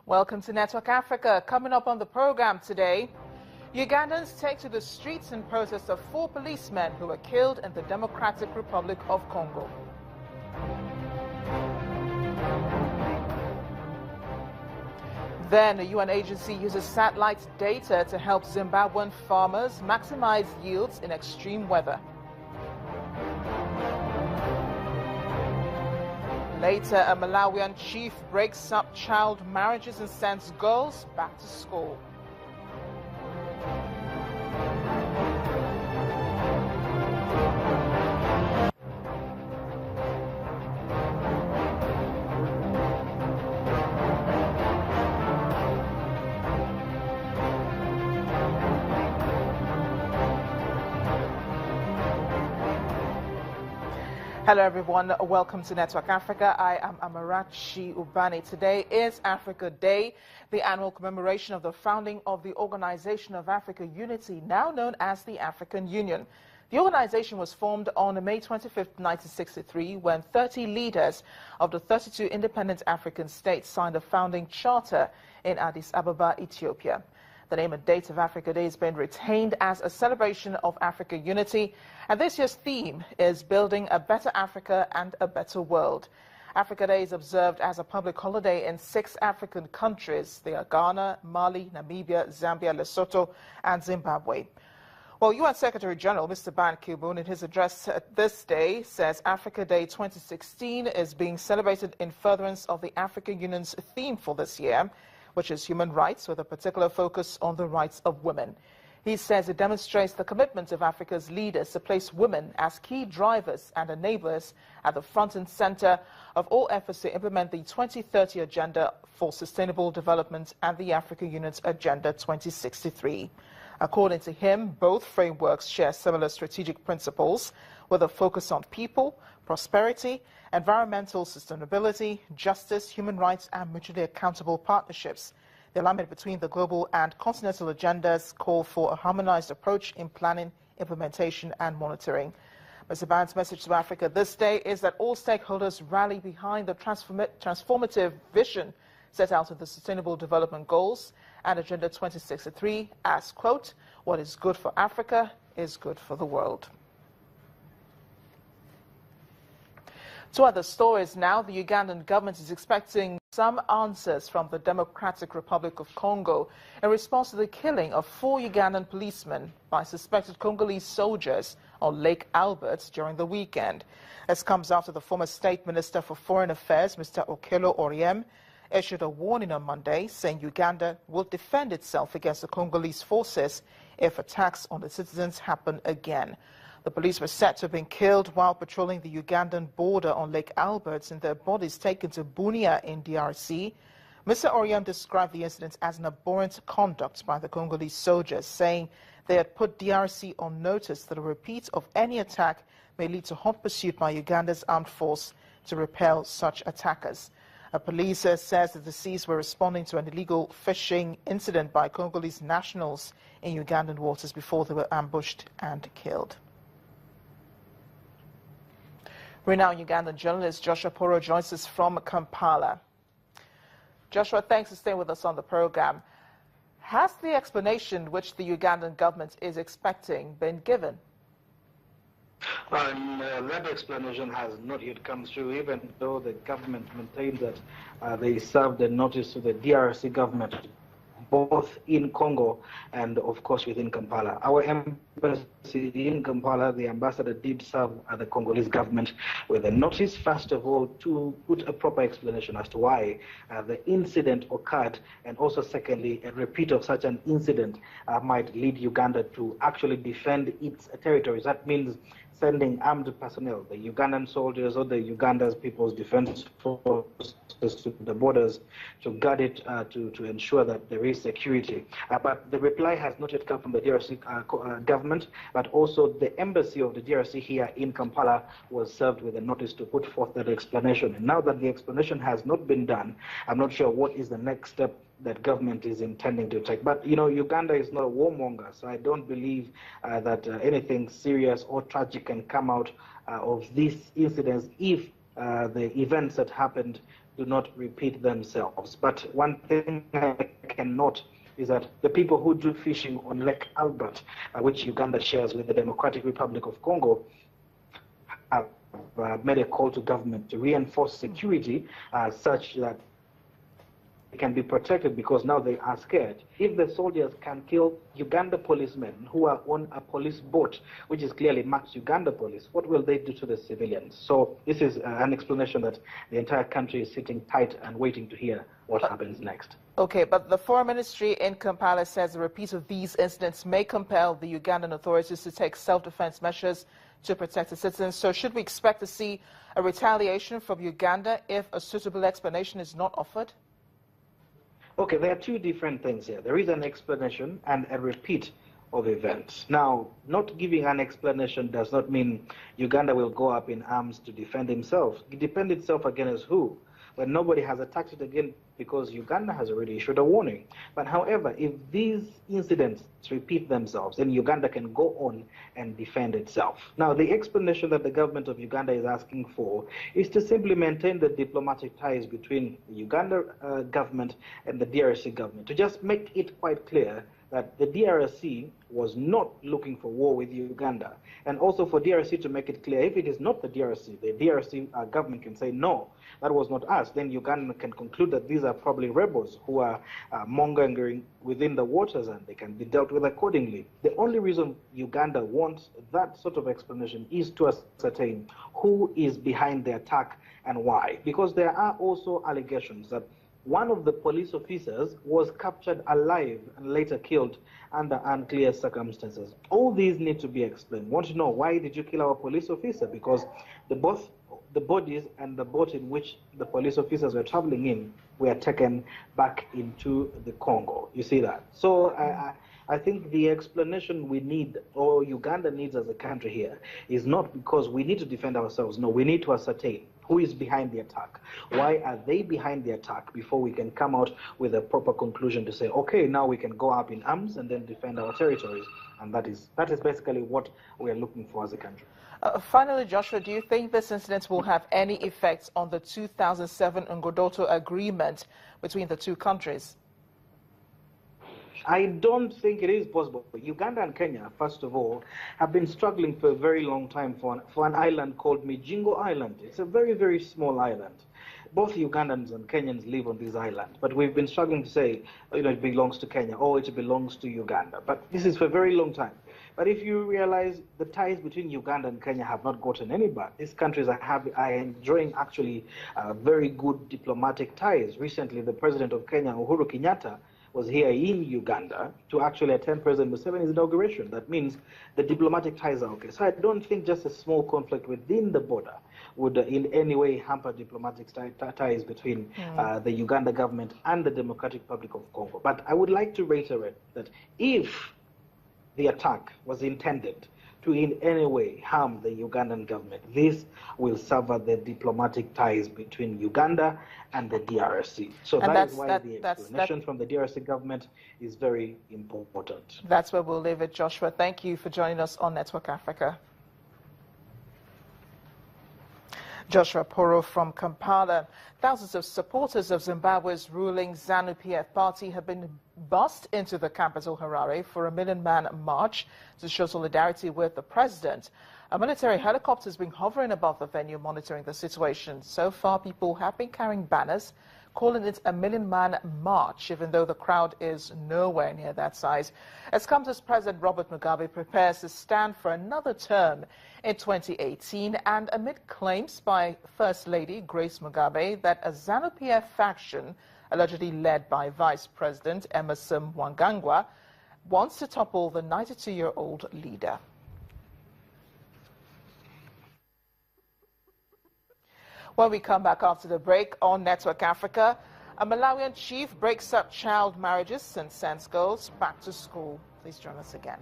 Welcome to Network Africa. Coming up on the program today, Ugandans take to the streets in protest of 4 policemen who were killed in the Democratic Republic of Congo. Then a UN agency uses satellite data to help Zimbabwean farmers maximize yields in extreme weather. Later, a Malawian chief breaks up child marriages and sends girls back to school. Hello everyone, welcome to Network Africa. I am Amarachi Ubani. Today is Africa Day, the annual commemoration of the founding of the Organization of Africa Unity, now known as the African Union. The organization was formed on May 25, 1963, when 30 leaders of the 32 independent African states signed a founding charter in Addis Ababa, Ethiopia. The name and date of Africa Day has been retained as a celebration of Africa unity, and this year's theme is Building a Better Africa and a Better World. Africa Day is observed as a public holiday in 6 African countries. They are Ghana, Mali, Namibia, Zambia, Lesotho, and Zimbabwe. Well, UN Secretary General Mr. Ban Ki-moon, in his address this day, says Africa Day 2016 is being celebrated in furtherance of the African Union's theme for this year, which is human rights, with a particular focus on the rights of women. He says it demonstrates the commitment of Africa's leaders to place women as key drivers and enablers at the front and center of all efforts to implement the 2030 Agenda for Sustainable Development and the African Union's Agenda 2063. According to him, both frameworks share similar strategic principles, with a focus on people, prosperity, environmental sustainability, justice, human rights, and mutually accountable partnerships. The alignment between the global and continental agendas call for a harmonized approach in planning, implementation, and monitoring. Mr. Ban's message to Africa this day is that all stakeholders rally behind the transformative vision set out in the Sustainable Development Goals and Agenda 2063 as, quote, "What is good for Africa is good for the world." To other stories now, the Ugandan government is expecting some answers from the Democratic Republic of Congo in response to the killing of 4 Ugandan policemen by suspected Congolese soldiers on Lake Albert during the weekend. This comes after the former State Minister for Foreign Affairs, Mr. Okello Oryem, issued a warning on Monday saying Uganda will defend itself against the Congolese forces if attacks on the citizens happen again. The police were said to have been killed while patrolling the Ugandan border on Lake Albert and their bodies taken to Bunia in DRC. Mr. Oryem described the incident as an abhorrent conduct by the Congolese soldiers, saying they had put DRC on notice that a repeat of any attack may lead to hot pursuit by Uganda's armed force to repel such attackers. A police says the deceased were responding to an illegal fishing incident by Congolese nationals in Ugandan waters before they were ambushed and killed. Renowned Ugandan journalist Joshua Poro joins us from Kampala. Joshua, thanks for staying with us on the program. Has the explanation which the Ugandan government is expecting been given? That explanation has not yet come through, even though the government maintains that they served a notice to the DRC government, both in Congo and, of course, within Kampala. Our embassy in Kampala, the ambassador did serve the Congolese government with a notice, first of all, to put a proper explanation as to why the incident occurred, and also, secondly, a repeat of such an incident might lead Uganda to actually defend its territories. That means sending armed personnel, the Ugandan soldiers or the Uganda's People's Defense Forces, to the borders to guard it, to ensure that there is security. But the reply has not yet come from the DRC government, but also the embassy of the DRC here in Kampala was served with a notice to put forth that explanation. And now that the explanation has not been done, I'm not sure what is the next step that government is intending to take. But, you know, Uganda is not a warmonger, so I don't believe that anything serious or tragic can come out of these incidents if the events that happened do not repeat themselves. But one thing I can note is that the people who do fishing on Lake Albert, which Uganda shares with the Democratic Republic of Congo, have made a call to government to reinforce security such that they can be protected, because now they are scared. If the soldiers can kill Uganda policemen who are on a police boat, which is clearly marked Uganda police, what will they do to the civilians? So this is an explanation that the entire country is sitting tight and waiting to hear what happens next. Okay, but the Foreign Ministry in Kampala says a repeat of these incidents may compel the Ugandan authorities to take self-defense measures to protect the citizens. So should we expect to see a retaliation from Uganda if a suitable explanation is not offered? Okay, there are two different things here. There is an explanation and a repeat of events. Now, not giving an explanation does not mean Uganda will go up in arms to defend itself. Defend itself against who? When nobody has attacked it again, because Uganda has already issued a warning. But however, if these incidents repeat themselves, then Uganda can go on and defend itself. Now, the explanation that the government of Uganda is asking for is to simply maintain the diplomatic ties between the Uganda government and the DRC government, to just make it quite clear that the DRC was not looking for war with Uganda. And also for DRC to make it clear, if it is not the DRC government can say, no, that was not us. Then Uganda can conclude that these are probably rebels who are mongering within the waters, and they can be dealt with accordingly. The only reason Uganda wants that sort of explanation is to ascertain who is behind the attack and why. Because there are also allegations that one of the police officers was captured alive and later killed under unclear circumstances. All these need to be explained. We want to know, why did you kill our police officer? Because both the bodies and the boat in which the police officers were traveling in were taken back into the Congo. You see that? So I think the explanation we need, or Uganda needs as a country here, is not because we need to defend ourselves. No, we need to ascertain who is behind the attack. Why are they behind the attack before we can come out with a proper conclusion to say, okay, now we can go up in arms and then defend our territories. And that is basically what we are looking for as a country. Finally, Joshua, do you think this incident will have any effect on the 2007 Ngodoto agreement between the two countries? I don't think it is possible. Uganda and Kenya, first of all, have been struggling for a very long time for an island called Mijingo Island. It's a very, very small island. Both Ugandans and Kenyans live on this island, but we've been struggling to say, it belongs to Kenya or it belongs to Uganda. But this is for a very long time. But if you realize the ties between Uganda and Kenya have not gotten any better, these countries are enjoying actually very good diplomatic ties. Recently, the president of Kenya, Uhuru Kenyatta, was here in Uganda to actually attend President Museveni's inauguration. That means the diplomatic ties are okay. So I don't think just a small conflict within the border would in any way hamper diplomatic ties between the Uganda government and the Democratic Republic of Congo. But I would like to reiterate that if the attack was intended to in any way harm the Ugandan government, this will sever the diplomatic ties between Uganda and the DRC. So that is why the explanation from the DRC government is very important. That's where we'll leave it, Joshua. Thank you for joining us on Network Africa. Joshua Poro from Kampala. Thousands of supporters of Zimbabwe's ruling ZANU-PF party have been bussed into the capital, Harare, for a million-man march to show solidarity with the president. A military helicopter has been hovering above the venue monitoring the situation. So far, people have been carrying banners calling it a million-man march, even though the crowd is nowhere near that size. As comes as President Robert Mugabe prepares to stand for another term in 2018, and amid claims by First Lady Grace Mugabe that a ZANU-PF faction, allegedly led by Vice President Emerson Mnangagwa, wants to topple the 92-year-old leader. When we come back after the break on Network Africa, a Malawian chief breaks up child marriages and sends girls back to school. Please join us again.